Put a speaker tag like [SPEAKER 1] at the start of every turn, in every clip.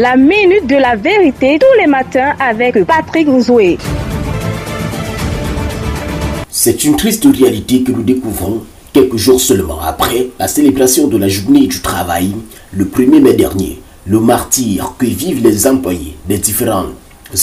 [SPEAKER 1] La minute de la vérité tous les matins avec Patrick Nzoué.
[SPEAKER 2] C'est une triste réalité que nous découvrons quelques jours seulement après la célébration de la journée du travail, le 1er mai dernier. Le martyre que vivent les employés des différentes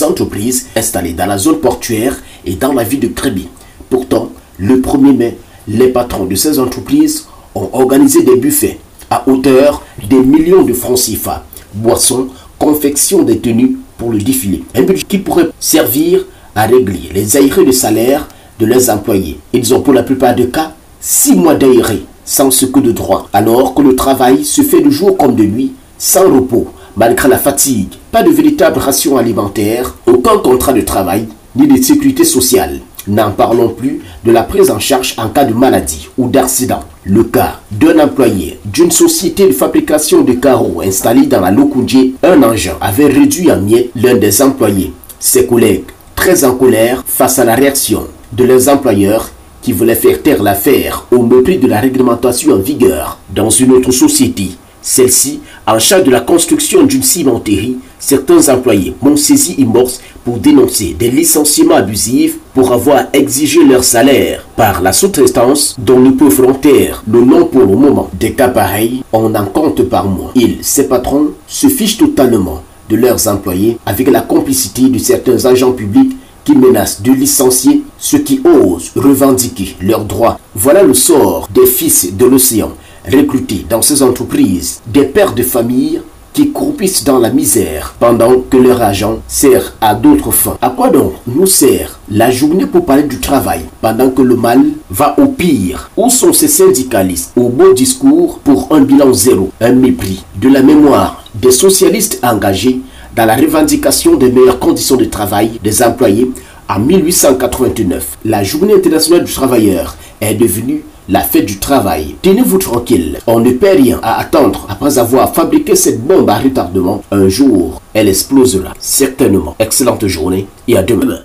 [SPEAKER 2] entreprises installées dans la zone portuaire et dans la ville de Créby. Pourtant, le 1er mai, les patrons de ces entreprises ont organisé des buffets à hauteur des millions de francs CFA, boissons, confection des tenues pour le défilé. Un budget qui pourrait servir à régler les aérés de salaire de leurs employés. Ils ont pour la plupart des cas 6 mois d'aérés sans secours de droit, alors que le travail se fait de jour comme de nuit, sans repos, malgré la fatigue. Pas de véritable ration alimentaire, aucun contrat de travail, ni de sécurité sociale. N'en parlons plus de la prise en charge en cas de maladie ou d'accident. Le cas d'un employé d'une société de fabrication de carreaux installée dans la Lokoundje, un engin avait réduit en miettes l'un des employés. Ses collègues, très en colère face à la réaction de leurs employeurs qui voulaient faire taire l'affaire au mépris de la réglementation en vigueur dans une autre société. Celle-ci, en charge de la construction d'une cimenterie, certains employés m'ont saisi Immorse pour dénoncer des licenciements abusifs pour avoir exigé leur salaire par la sous-traitance dont nous pouvons taire le nom pour le moment. Des cas pareils, on en compte par mois. Ils, ces patrons, se fichent totalement de leurs employés avec la complicité de certains agents publics qui menacent de licencier ceux qui osent revendiquer leurs droits. Voilà le sort des fils de l'océan recrutés dans ces entreprises, des pères de famille qui croupissent dans la misère pendant que leur argent sert à d'autres fins. À quoi donc nous sert la journée pour parler du travail pendant que le mal va au pire? Où sont ces syndicalistes au beau discours pour un bilan zéro, un mépris de la mémoire des socialistes engagés dans la revendication des meilleures conditions de travail des employés en 1889? La journée internationale du travailleur est devenue la fête du travail. Tenez-vous tranquille, on ne perd rien à attendre. Après avoir fabriqué cette bombe à retardement, un jour, elle explosera certainement. Excellente journée et à demain.